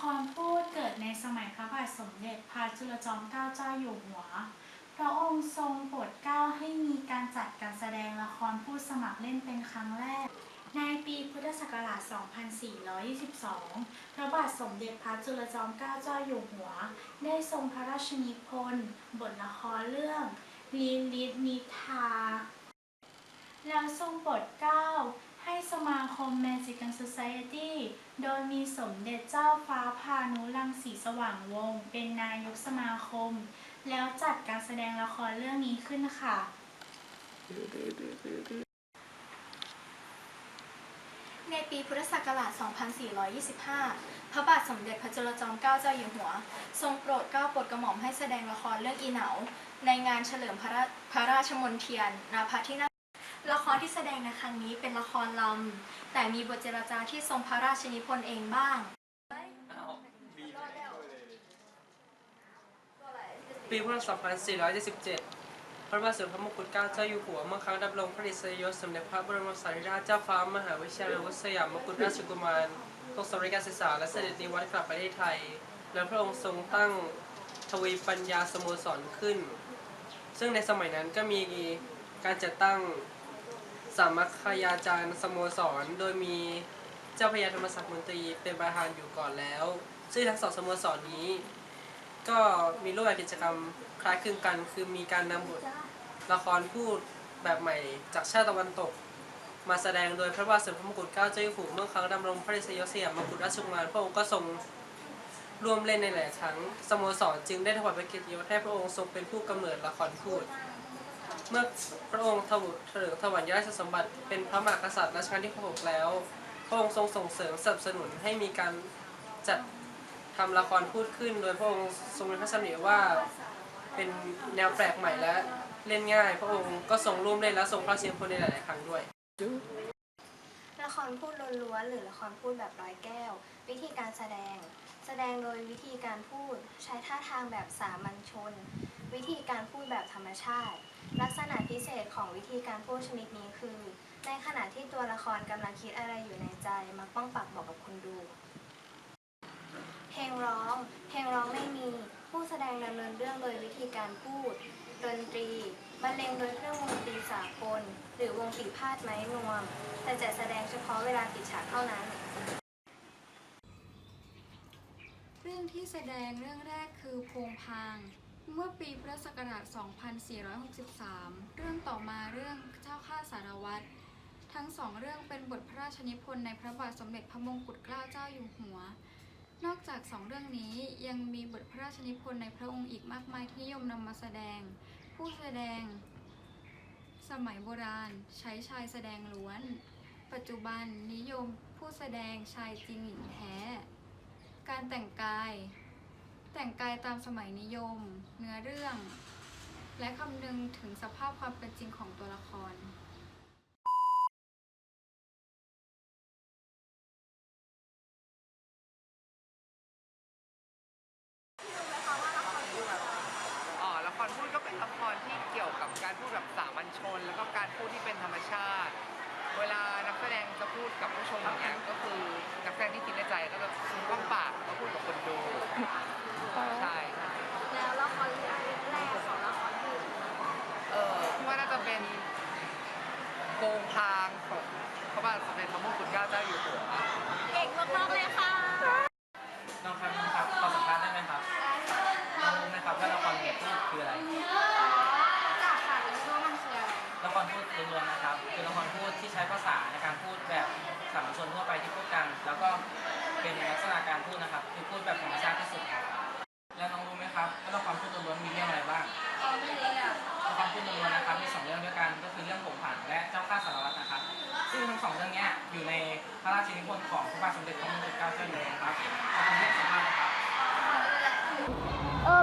ครพูดเกิดในสมัยพระบาทสมเด็จพระจุลจอมเกล้าเจ้าอยู่หัว พระองค์ทรงโปรดเกล้าให้มีการจัดการแสดงละครพูดสมัครเล่นเป็นครั้งแรก ในปีพุทธศักราช 2422 พระบาทสมเด็จพระจุลจอมเกล้าเจ้าอยู่หัว ได้ทรงพระราชนิพนธ์บทละครเรื่องลีลิตนิทา แล้วทรงโปรดเกล้าให้สมาคม Magical Society โดยมีสมเด็จเจ้าฟ้าพานุรังสีสว่างวงศ์เป็นนายกสมาคม แล้วจัดการแสดงละครเรื่องนี้ขึ้นค่ะ ในปีพุทธศักราช 2425 พระบาทสมเด็จพระจุลจอมเกล้าเจ้าอยู่หัว ทรงโปรดเกล้าโปรดกระหม่อมให้แสดงละครเรื่องอีเหนาในงานเฉลิมพระราชมนเทียน ณ พระที่นั่งละครที่แสดงในครั้งนี้เป็นละครลำแต่มีบทเจรจาที่ทรงพระราชนิพนธ์เองบ้าง ปีพุทธศักราช 2477 พระบาทสมเด็จพระมงกุฎเกล้าเจ้าอยู่หัวเมื่อครั้งดำรงพระอิสริยยศสมเด็จพระบรมสารีริกธาตุเจ้าฟ้ามหาวิเชียรวุฒิสยามกุฎราชกุมารทรงสำเร็จการศึกษาและเสด็จนิวัตรกลับประเทศไทย และพระองค์ทรงตั้งทวีปัญญาสโมสรขึ้น ซึ่งในสมัยนั้นก็มีการจัดตั้งสามัคคยาจารย์สโมสร โดยมีเจ้าพระยาธรรมศักดิ์มนตรีเป็นประธานอยู่ก่อนแล้ว ซึ่งทั้งสองสโมสรนี้ก็มีรูปแบบกิจกรรมคล้ายคลึงกัน คือมีการนำบทละครพูดแบบใหม่จากชาติตะวันตกมาแสดงโดยพระบาทสมเด็จพระมงกุฎเกล้าเจ้าอยู่หัวเมื่อครั้งดำรงพระอิสริยยศสยามกุฎราชกุมารพระองค์ก็ทรงร่วมเล่นในหลายครั้งสโมสรจึงได้ถวายพระเกียรติยศให้พระองค์ทรงเป็นผู้กำเนิดละครพูด เมื่อพระองค์ถลิงถวัลยราชสมบัติเป็นพระมหากษัตริย์รัชกาลที่ 6 แล้วพระองค์ทรงส่งเสริมสนับสนุนให้มีการจัดทำละครพูดขึ้นโดยพระองค์ทรงมีพระดำริว่าเป็นแนวแปลกใหม่และเล่นง่ายพระองค์ก็ทรงร่วมเล่นและทรงพระราชนิพนธ์ในหลายๆครั้งด้วยละครพูดล้วนๆหรือละครพูดแบบร้อยแก้ว วิธีการแสดงโดยวิธีการพูดใช้ท่าทางแบบสามัญชน วิธีการพูดแบบธรรมชาติ ลักษณะพิเศษของวิธีการพูดชนิดนี้คือ ในขณะที่ตัวละครกำลังคิดอะไรอยู่ในใจมักป้องปากบอกกับคนดู เพลงร้องไม่มีผู้แสดงดำเนินเรื่องโดยวิธีการพูดดนตรีบรรเลงโดยเครื่องวงดนตรีสากลหรือวงปีพาดไม้นวมแต่จะแสดงเฉพาะเวลาปิดฉากเท่านั้นเรื่องที่แสดงเรื่องแรกคือโพงพางเมื่อปีพุทธศักราช 2463 เรื่องต่อมาเรื่องเจ้าข้าสารวัตรทั้งสองเรื่องเป็นบทพระราชนิพนธ์ในพระบาทสมเด็จพระมงกุฎเกล้าเจ้าอยู่หัวนอกจากสองเรื่องนี้ยังมีบทพระราชนิพนธ์ในพระองค์อีกมากมายที่นิยมนำมาแสดงผู้แสดงสมัยโบราณใช้ชายแสดงล้วนปัจจุบันนิยมผู้แสดงชายจริงหญิงแท้การแต่งกายตามสมัยนิยมเนื้อเรื่องและคำนึงถึงสภาพความเป็นจริงของตัวละครละครพูดก็เป็นละครที่เกี่ยวกับการพูดแบบสามัญชนแล้วก็การพูดที่เป็นธรรมชาติเวลานักแสดงจะพูดกับผู้ชมเนี่ยก็คือนักแสดงที่คิดในใจก็จะว่างปากแล้วก็พูดกับคนดูใช่แล้วละครเรื่องแรกของละครพูดพี่ว่าน่าจะเป็นโกงพางของพระบาทสมเด็จพระมงกุฎเกล้าเจ้าอยู่หัวเก่งมากๆเลยค่ะน้องครับขอสัมภาษณ์ได้ไหมครับน้องรู้ไหมครับว่าละครพูดคืออะไรจากค่ะรู้ว่ามันคืออะไรละครพูดล้วนๆนะครับคือละครพูดที่ใช้ภาษาในการพูดแบบสามัญชนทั่วไปที่พูดกันแล้วก็เป็นลักษณะการพูดนะครับคือพูดแบบธรรมชาติที่สุดครับแล้วน้องรู้ไหมครับว่าละครพูดล้วนๆมีเรื่องอะไรบ้างไม่รู้อ่ะละครพูดล้วนๆนะครับมี2เรื่องด้วยกันก็คือเรื่องโผงผางและเจ้าข้าสารวัตรนะครับซึ่งทั้ง2เรื่องนี้อยู่ในพระราชนิพนธ์ของพระบาทสมเด็จพระมงกุฎเกล้าเจ้าอยู่หัวครับขอบคุณที่สัมภาษณ์นะครับ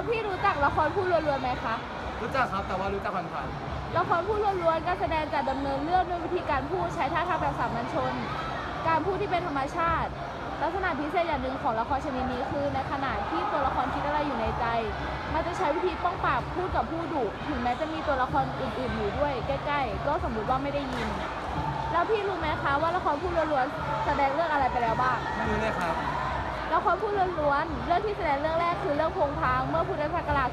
พี่รู้จักละครพูดล้วนๆไหมคะรู้จักครับแต่ว่ารู้จักผ่านๆละครพูดล้วนๆการแสดงจะดำเนินเรื่องด้วยวิธีการพูดใช้ท่าทางแบบสามัญชนการพูดที่เป็นธรรมชาติลักษณะพิเศษอย่างหนึ่งของละครชนิดนี้คือในขณะที่ตัวละครคิดอะไรอยู่ในใจมันจะใช้วิธีป้องปากพูดกับผู้ดุถึงแม้จะมีตัวละครอื่นๆอยู่ด้วยใกล้ๆก็สมมติว่าไม่ได้ยินแล้วพี่รู้ไหมคะว่าละครพูดล้วนๆแสดงเรื่องอะไรไปแล้วบ้างไม่รู้เลยครับละ ละครพูดล้วนๆเรื่องที่แสดงเรื่องแรกคือเรื่องโพงพางเมื่อพุทธศักราช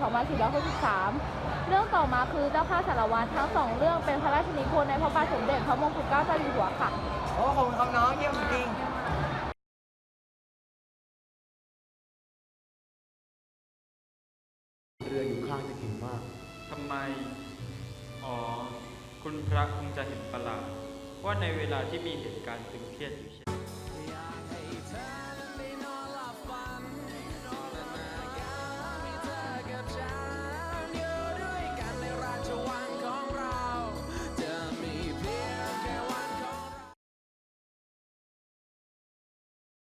2463 เรื่องต่อมาคือเจ้าข้าสารวัตรทั้งสองเรื่องเป็นพระราชนิพนธ์ในพระบาทสมเด็จพระมงกุฎเกล้าเจ้าอยู่หัวค่ะ โอ้ขอบคุณครับน้องเยี่ยมจริง เรืออยู่ข้างจะเก่งมาก ทำไม อ๋อ คุณพระคงจะเห็นประหลาดว่าในเวลาที่มีเหตุการณ์ตึงเครียดอยู่